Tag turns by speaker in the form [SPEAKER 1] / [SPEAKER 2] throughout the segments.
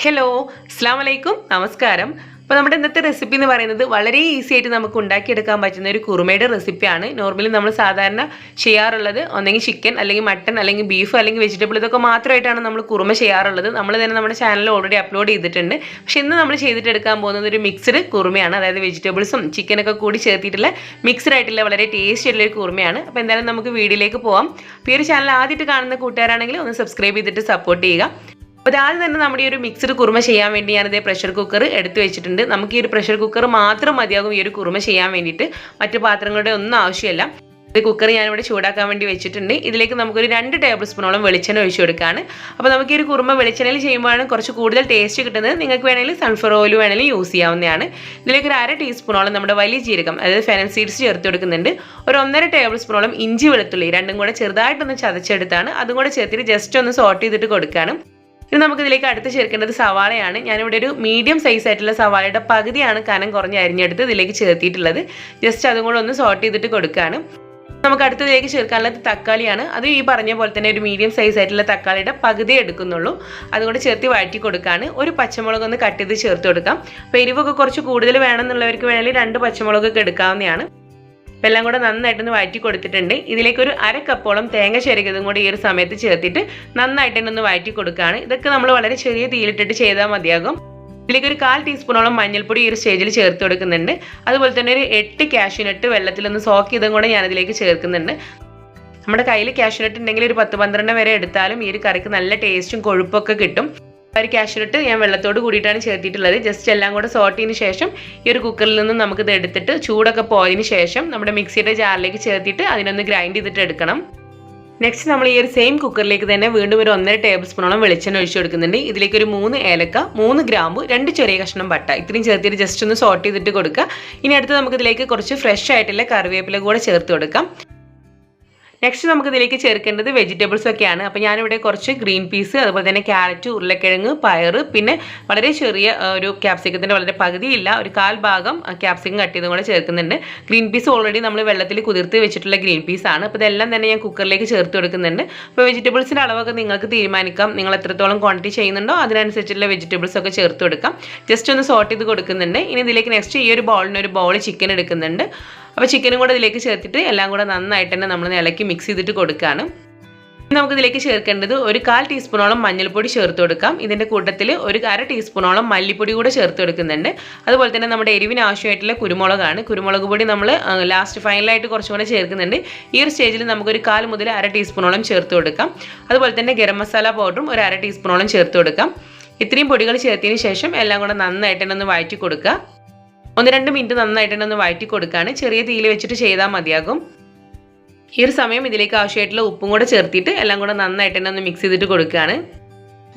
[SPEAKER 1] Hello, അസ്സാം വലൈക്കും, നമസ്കാരം. അപ്പോൾ നമ്മുടെ ഇന്നത്തെ റെസിപ്പി എന്ന് പറയുന്നത് വളരെ ഈസി ആയിട്ട് നമുക്ക് ഉണ്ടാക്കിയെടുക്കാൻ പറ്റുന്ന ഒരു കുറുമയുടെ റെസിപ്പിയാണ്. നോർമലി നമ്മൾ സാധാരണ ചെയ്യാറുള്ളത് ഒന്നെങ്കിൽ ചിക്കൻ അല്ലെങ്കിൽ മട്ടൺ അല്ലെങ്കിൽ ബീഫ് അല്ലെങ്കിൽ വെജിറ്റബിൾ ഇതൊക്കെ മാത്രമായിട്ടാണ് നമ്മൾ കുറുമ ചെയ്യാറുള്ളത്. നമ്മൾ തന്നെ നമ്മുടെ ചാനലിൽ ഓൾറെഡി അപ്ലോഡ് ചെയ്തിട്ടുണ്ട്. പക്ഷേ ഇന്ന് നമ്മൾ ചെയ്തിട്ടെടുക്കാൻ പോകുന്നത് ഒരു മിക്സ്ഡ് കുറുമയാണ്. അതായത് വെജിറ്റബിൾസും ചിക്കനൊക്കെ കൂടി ചേർത്തിട്ടുള്ള മിക്സ്ഡ് ആയിട്ടുള്ള വളരെ ടേസ്റ്റി ആയിട്ടുള്ള ഒരു കുറുമയാണ്. അപ്പോൾ എന്തായാലും നമുക്ക് വീഡിയോയിലേക്ക് പോകാം. അപ്പോൾ ഈ ഒരു ചാനൽ ആദ്യമായിട്ട് കാണുന്ന കൂട്ടുകാരാണെങ്കിൽ ഒന്ന് സബ്സ്ക്രൈബ് ചെയ്തിട്ട് സപ്പോർട്ട് ചെയ്യുക. അപ്പോൾ ആദ്യം തന്നെ നമ്മുടെ ഈ ഒരു മിക്സ്ഡ് കുറുമ ചെയ്യാൻ വേണ്ടി ഞാനിതേ പ്രഷർ കുക്കർ എടുത്തു വെച്ചിട്ടുണ്ട്. നമുക്ക് ഈ ഒരു പ്രഷർ കുക്കർ മാത്രം മതിയാകും ഈ ഒരു കുറുമ ചെയ്യാൻ വേണ്ടിയിട്ട്. മറ്റു പാത്രങ്ങളുടെ ഒന്നും ആവശ്യമില്ല. ഈ കുക്കർ ഞാനിവിടെ ചൂടാക്കാൻ വേണ്ടി വെച്ചിട്ടുണ്ട്. ഇതിലേക്ക് നമുക്കൊരു 2 ടേബിൾ സ്പൂണോളം വെളിച്ചെണ്ണ ഒഴിച്ചു കൊടുക്കുകയാണ്. അപ്പോൾ നമുക്ക് ഈ ഒരു കുറുമ വെളിച്ചെണ്ണയിൽ ചെയ്യുമ്പോഴാണ് കുറച്ച് കൂടുതൽ ടേസ്റ്റ് കിട്ടുന്നത്. നിങ്ങൾക്ക് വേണമെങ്കിൽ സൺഫ്ലവർ ഓയിൽ വേണമെങ്കിൽ യൂസ് ചെയ്യാവുന്നതാണ്. ഇതിലേക്ക് ഒരു 1/2 ടീസ്പൂണോളം നമ്മുടെ വലിയ ജീരകം അതായത് ഫെനൽ സീഡ്സ് ചേർത്ത് കൊടുക്കുന്നുണ്ട്. ഒരു 1.5 ടേബിൾ സ്പൂണോളം ഇഞ്ചി വെളുത്തുള്ളി രണ്ടും കൂടെ ചെറുതായിട്ടൊന്ന് ചതച്ചെടുത്താണ്. അതും കൂടെ ചേർത്തിട്ട് ജസ്റ്റ് ഒന്ന് സോട്ട് ചെയ്തിട്ട് കൊടുക്കുകയാണ്. ഇനി നമുക്കിതിലേക്ക് അടുത്ത് ചേർക്കേണ്ടത് സവാളയാണ്. ഞാനിവിടെ ഒരു മീഡിയം സൈസ് ആയിട്ടുള്ള സവാളയുടെ പകുതിയാണ് കനം കുറഞ്ഞ് അരിഞ്ഞെടുത്ത് ഇതിലേക്ക് ചേർത്തിട്ടുള്ളത്. ജസ്റ്റ് അതും കൂടെ ഒന്ന് സോട്ട് ചെയ്തിട്ട് കൊടുക്കുകയാണ്. നമുക്ക് അടുത്തതിലേക്ക് ചേർക്കാനുള്ളത് തക്കാളിയാണ്. അത് ഈ പറഞ്ഞ പോലെ തന്നെ ഒരു മീഡിയം സൈസ് ആയിട്ടുള്ള തക്കാളിയുടെ പകുതി എടുക്കുന്നുള്ളൂ. അതുകൊണ്ട് ചേർത്ത് വഴറ്റി കൊടുക്കുകയാണ്. ഒരു പച്ചമുളക് ഒന്ന് കട്ട് ചെയ്ത് ചേർത്ത് കൊടുക്കാം. അപ്പോൾ എരിവൊക്കെ കുറച്ച് കൂടുതൽ വേണമെന്നുള്ളവർക്ക് വേണമെങ്കിൽ 2 പച്ചമുളകൊക്കെ എടുക്കാവുന്നതാണ്. എല്ലാം കൂടെ നന്നായിട്ടൊന്ന് വഴറ്റി കൊടുത്തിട്ടുണ്ട്. ഇതിലേക്ക് ഒരു 1/2 കപ്പോളം തേങ്ങ ചിരകിയതും കൂടി ഈ ഒരു സമയത്ത് ചേർത്തിട്ട് നന്നായിട്ട് തന്നെ ഒന്ന് വഴറ്റി കൊടുക്കുകയാണ്. ഇതൊക്കെ നമ്മൾ വളരെ ചെറിയ തീയിലിട്ടിട്ട് ചെയ്താൽ മതിയാകും. ഇതിലേക്ക് ഒരു 1/4 ടീസ്പൂണോളം മഞ്ഞൾപ്പൊടി ഈ ഒരു സ്റ്റേജിൽ ചേർത്ത് കൊടുക്കുന്നുണ്ട്. അതുപോലെ തന്നെ ഒരു 8 കാഷ്യൂനട്ട് വെള്ളത്തിലൊന്ന് സോക്ക് ചെയ്തും കൂടെ ഞാനതിലേക്ക് ചേർക്കുന്നുണ്ട്. നമ്മുടെ കയ്യിൽ കാഷ്യൂനട്ട് ഉണ്ടെങ്കിൽ ഒരു 10-12 വരെ എടുത്താലും ഈ ഒരു കറിക്ക് നല്ല ടേസ്റ്റും കൊഴുപ്പൊക്കെ കിട്ടും. ഒരു കാഷ്യൂനട്ട് ഞാൻ വെള്ളത്തോട് കൂടിയിട്ടാണ് ചേർത്തിട്ടുള്ളത്. ജസ്റ്റ് എല്ലാം കൂടെ സോട്ട് ചെയ്തതിന് ശേഷം ഈ ഒരു കുക്കറിൽ നിന്നും നമുക്കിത് എടുത്തിട്ട് ചൂടൊക്കെ പോയതിന് ശേഷം നമ്മുടെ മിക്സിയുടെ ജാറിലേക്ക് ചേർത്തിട്ട് അതിനൊന്ന് ഗ്രൈൻഡ് ചെയ്തിട്ട് എടുക്കണം. നെക്സ്റ്റ് നമ്മൾ ഈ ഒരു സെയിം കുക്കറിലേക്ക് തന്നെ വീണ്ടും ഒരു 1.5 ടേബിൾ സ്പൂണോളം വെളിച്ചെണ്ണ ഒഴിച്ചു കൊടുക്കുന്നുണ്ട്. ഇതിലേക്ക് ഒരു 3 ഏലക്ക, 3 ഗ്രാമ്പു, 2 ചെറിയ കഷ്ണം പട്ട ഇത്രയും ചേർത്തിട്ട് ജസ്റ്റ് ഒന്ന് സോട്ട് ചെയ്തിട്ട് കൊടുക്കുക. ഇനി അടുത്ത് നമുക്കിതിലേക്ക് കുറച്ച് ഫ്രഷ് ആയിട്ടുള്ള കറിവേപ്പില കൂടെ ചേർത്ത് കൊടുക്കാം. നെക്സ്റ്റ് നമുക്ക് ഇതിലേക്ക് ചേർക്കേണ്ടത് വെജിറ്റബിൾസ് ഒക്കെയാണ്. അപ്പോൾ ഞാനിവിടെ കുറച്ച് ഗ്രീൻ പീസ്, അതുപോലെ തന്നെ ക്യാരറ്റ്, ഉരുളക്കിഴങ്ങ്, പയർ, പിന്നെ വളരെ ചെറിയ ഒരു ക്യാപ്സിക്കത്തിൻ്റെ വളരെ പകുതിയില്ല ഒരു 1/4 ഭാഗം ക്യാപ്സിക്കം കട്ട് ചെയ്തും കൂടെ ചേർക്കുന്നുണ്ട്. ഗ്രീൻ പീസ് ഓൾറെഡി നമ്മൾ വെള്ളത്തിൽ കുതിർത്ത് വെച്ചിട്ടുള്ള ഗ്രീൻ പീസാണ്. അപ്പോൾ ഇതെല്ലാം തന്നെ ഞാൻ കുക്കറിലേക്ക് ചേർത്ത് കൊടുക്കുന്നുണ്ട്. അപ്പോൾ വെജിറ്റബിൾസിൻ്റെ അളവൊക്കെ നിങ്ങൾക്ക് തീരുമാനിക്കാം. നിങ്ങൾ എത്രത്തോളം ക്വാണ്ടിറ്റി ചെയ്യുന്നുണ്ടോ അതിനനുസരിച്ചുള്ള വെജിറ്റബിൾസ് ഒക്കെ ചേർത്ത് കൊടുക്കാം. ജസ്റ്റ് ഒന്ന് സോട്ട് ചെയ്ത് കൊടുക്കുന്നുണ്ട്. ഇനി ഇതിലേക്ക് നെക്സ്റ്റ് ഈ ഒരു ബൗളിന് ഒരു ബൗൾ ചിക്കൻ എടുക്കുന്നുണ്ട്. അപ്പോൾ ചിക്കനും കൂടെ ഇതിലേക്ക് ചേർത്തിട്ട് എല്ലാം കൂടെ നന്നായിട്ട് തന്നെ നമ്മൾ ഇളക്കി മിക്സ് ചെയ്തിട്ട് കൊടുക്കുകയാണ്. നമുക്കിതിലേക്ക് ചേർക്കേണ്ടത് ഒരു 1/4 ടീസ്പൂണോളം മഞ്ഞൾപ്പൊടി ചേർത്ത് കൊടുക്കാം. ഇതിൻ്റെ കൂട്ടത്തിൽ ഒരു 1/2 ടീസ്പൂണോളം മല്ലിപ്പൊടി കൂടെ ചേർത്ത് കൊടുക്കുന്നുണ്ട്. അതുപോലെ തന്നെ നമ്മുടെ എരിവിന് ആവശ്യമായിട്ടുള്ള കുരുമുളകാണ്. കുരുമുളക് പൊടി നമ്മൾ ലാസ്റ്റ് ഫൈനലായിട്ട് കുറച്ചും കൂടെ ചേർക്കുന്നുണ്ട്. ഈ ഒരു സ്റ്റേജിൽ നമുക്കൊരു 1/4 മുതൽ 1/2 ടീസ്പൂണോളം ചേർത്ത് കൊടുക്കാം. അതുപോലെ തന്നെ ഗരം മസാല പൗഡറും ഒരു 1/2 ടീസ്പൂണോളം ചേർത്ത് കൊടുക്കാം. ഇത്രയും പൊടികൾ ചേർത്തതിന് ശേഷം എല്ലാം കൂടെ നന്നായിട്ട് തന്നെ ഒന്ന് വഴറ്റി കൊടുക്കുക. 1-2 മിനിറ്റ് നന്നായിട്ട് തന്നെ ഒന്ന് വഴറ്റി കൊടുക്കുകയാണ്. ചെറിയ തീയിൽ വെച്ചിട്ട് ചെയ്താൽ മതിയാകും. ഈ ഒരു സമയം ഇതിലേക്ക് ആവശ്യമായിട്ടുള്ള ഉപ്പും കൂടെ ചേർത്തിട്ട് എല്ലാം കൂടെ നന്നായിട്ട് തന്നെ ഒന്ന് മിക്സ് ചെയ്തിട്ട് കൊടുക്കുകയാണ്.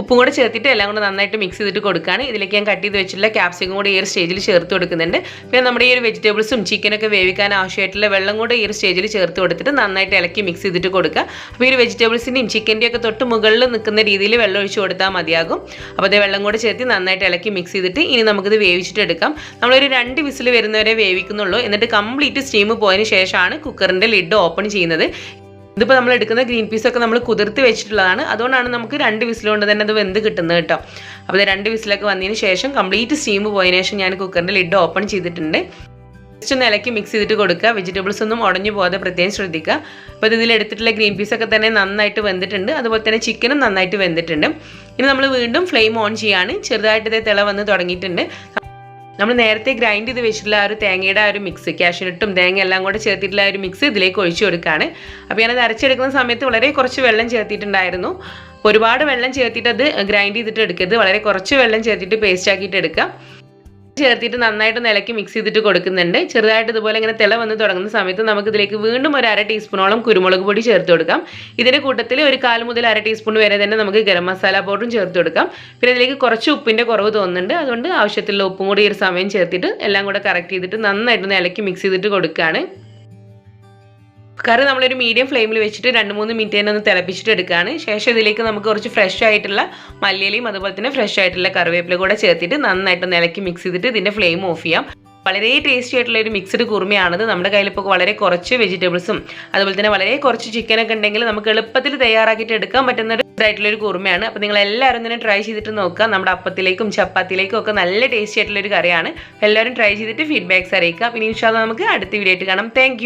[SPEAKER 1] ഉപ്പും കൂടെ ചേർത്തിട്ട് എല്ലാം കൂടെ നന്നായിട്ട് മിക്സ് ചെയ്തിട്ട് കൊടുക്കുകയാണ്. ഇതിലേക്ക് ഞാൻ കട്ട് ചെയ്ത് വെച്ചിട്ടുള്ള ക്യാപ്സിക്കം കൂടെ ഈ ഒരു സ്റ്റേജിൽ ചേർത്ത് കൊടുക്കുന്നുണ്ട്. പിന്നെ നമ്മുടെ ഈ ഒരു വെജിറ്റബിൾസും ചിക്കനൊക്കെ വേവിക്കാൻ ആവശ്യമായിട്ടുള്ള വെള്ളം കൂടെ ഈ ഒരു സ്റ്റേജിൽ ചേർത്ത് കൊടുത്തിട്ട് നന്നായിട്ട് ഇളക്കി മിക്സ് ചെയ്തിട്ട് കൊടുക്കുക. അപ്പോൾ ഈ ഒരു വെജിറ്റബിൾസിൻ്റെയും ചിക്കൻ്റെയും ഒക്കെ തൊട്ട് മുകളിൽ നിൽക്കുന്ന രീതിയിൽ വെള്ളം ഒഴിച്ച് കൊടുത്താൽ മതിയാകും. അപ്പോൾ അതേ വെള്ളം കൂടെ ചേർത്ത് നന്നായിട്ട് ഇളക്കി മിക്സ് ചെയ്തിട്ട് ഇനി നമുക്കിത് വേവിച്ചിട്ട് എടുക്കാം. നമ്മളൊരു 2 വിസിൽ വരുന്നവരെ വേവിക്കുന്നുള്ളൂ. എന്നിട്ട് കംപ്ലീറ്റ് സ്റ്റീം പോയതിന് ശേഷമാണ് കുക്കറിൻ്റെ ലിഡ് ഓപ്പൺ ചെയ്യുന്നത്. ഇതിപ്പോൾ നമ്മൾ എടുക്കുന്ന ഗ്രീൻ പീസൊക്കെ നമ്മൾ കുതിർത്ത് വെച്ചിട്ടുള്ളതാണ്. അതുകൊണ്ടാണ് നമുക്ക് 2 വിസിൽ കൊണ്ട് തന്നെ അത് വെന്ത് കിട്ടുന്നത് കേട്ടോ. അപ്പോൾ 2 വിസിലൊക്കെ വന്നതിന് ശേഷം കംപ്ലീറ്റ് സ്റ്റീം പോയതിനു ശേഷം ഞാൻ കുക്കറിൻ്റെ ലിഡ് ഓപ്പൺ ചെയ്തിട്ടുണ്ട്. ജസ്റ്റ് ഒന്ന് ഇളക്കി മിക്സ് ചെയ്തിട്ട് കൊടുക്കുക. വെജിറ്റബിൾസ് ഒന്നും ഉടഞ്ഞു പോകാതെ പ്രത്യേകം ശ്രദ്ധിക്കുക. അപ്പോൾ ഇതിൽ എടുത്തിട്ടുള്ള ഗ്രീൻ പീസൊക്കെ തന്നെ നന്നായിട്ട് വെന്തിട്ടുണ്ട്. അതുപോലെ തന്നെ ചിക്കനും നന്നായിട്ട് വെന്തിട്ടുണ്ട്. ഇനി നമ്മൾ വീണ്ടും ഫ്ലെയിം ഓൺ ചെയ്യാണ്. ചെറുതായിട്ട് ഇത് തിള വന്ന് തുടങ്ങിയിട്ടുണ്ട്. നമ്മൾ നേരത്തെ ഗ്രൈൻഡ് ചെയ്ത് വെച്ചിട്ടുള്ള ആ ഒരു തേങ്ങയുടെ ആ ഒരു മിക്സ്, കാഷ്യൂനട്ടും തേങ്ങ എല്ലാം കൂടെ ചേർത്തിട്ടുള്ള ആ ഒരു മിക്സ് ഇതിലേക്ക് ഒഴിച്ചു കൊടുക്കുകയാണ്. അപ്പോൾ ഞാനത് അരച്ചെടുക്കുന്ന സമയത്ത് വളരെ കുറച്ച് വെള്ളം ചേർത്തിട്ടുണ്ടായിരുന്നു. ഒരുപാട് വെള്ളം ചേർത്തിട്ട് അത് ഗ്രൈൻഡ് ചെയ്തിട്ട് എടുക്കരുത്. വളരെ കുറച്ച് വെള്ളം ചേർത്തിട്ട് പേസ്റ്റ് ആക്കിയിട്ട് എടുക്കുക. ചേർത്തിട്ട് നന്നായിട്ട് ഇളക്കി മിക്സ് ചെയ്തിട്ട് കൊടുക്കുന്നുണ്ട്. ചെറുതായിട്ട് ഇതുപോലെ ഇങ്ങനെ തിള വന്ന് തുടങ്ങുന്ന സമയത്ത് നമുക്ക് ഇതിലേക്ക് വീണ്ടും ഒരു 1/2 ടീസ്പൂണോളം കുരുമുളക് പൊടി ചേർത്ത് കൊടുക്കാം. ഇതിൻ്റെ കൂട്ടത്തിൽ ഒരു 1/4 മുതൽ 1/2 ടീസ്പൂൺ വരെ തന്നെ നമുക്ക് ഗരം മസാല പൗഡറും ചേർത്ത് കൊടുക്കാം. പിന്നെ ഇതിലേക്ക് കുറച്ച് ഉപ്പിൻ്റെ കുറവ് തോന്നുന്നുണ്ട്. അതുകൊണ്ട് ആവശ്യത്തിലുള്ള ഉപ്പും കൂടി ഈ ഒരു സമയം ചേർത്തിട്ട് എല്ലാം കൂടെ കറക്റ്റ് ചെയ്തിട്ട് നന്നായിട്ടൊന്ന് ഇളക്കി മിക്സ് ചെയ്തിട്ട് കൊടുക്കുകയാണ്. കറി നമ്മളൊരു മീഡിയം ഫ്ലെയിമിൽ വെച്ചിട്ട് 2-3 മിനിറ്റ് തന്നെ ഒന്ന് തിളപ്പിച്ചിട്ട് എടുക്കുകയാണ്. ശേഷം ഇതിലേക്ക് നമുക്ക് കുറച്ച് ഫ്രഷ് ആയിട്ടുള്ള മല്ലിയിലയും അതുപോലെ തന്നെ ഫ്രഷ് ആയിട്ടുള്ള കറിവേപ്പില കൂടെ ചേർത്തിട്ട് നന്നായിട്ടൊന്ന് ഇളക്കി മിക്സ് ചെയ്തിട്ട് ഇതിൻ്റെ ഫ്ലെയിം ഓഫ് ചെയ്യാം. വളരെ ടേസ്റ്റി ആയിട്ടുള്ള ഒരു മിക്സ്ഡ് കുറുമയാണത്. നമ്മുടെ കയ്യിൽ ഇപ്പോൾ വളരെ കുറച്ച് വെജിറ്റബിൾസും അതുപോലെ തന്നെ വളരെ കുറച്ച് ചിക്കനൊക്കെ ഉണ്ടെങ്കിൽ നമുക്ക് എളുപ്പത്തിൽ തയ്യാറാക്കിയിട്ട് എടുക്കാൻ പറ്റുന്ന ആയിട്ടുള്ള ഒരു കുറുമയാണ്. അപ്പോൾ നിങ്ങൾ എല്ലാവരും തന്നെ ട്രൈ ചെയ്തിട്ട് നോക്കുക. നമ്മുടെ അപ്പത്തിലേക്കും ചപ്പാത്തിയിലേക്കും ഒക്കെ നല്ല ടേസ്റ്റി ആയിട്ടുള്ള ഒരു കറിയാണ്. എല്ലാവരും ട്രൈ ചെയ്തിട്ട് ഫീഡ്ബാക്ക്സ് അറിയിക്കുക. പിന്നെ ഇൻഷാ അല്ലാഹ് നമുക്ക് അടുത്ത വീഡിയോ ആയിട്ട് കാണാം. താങ്ക്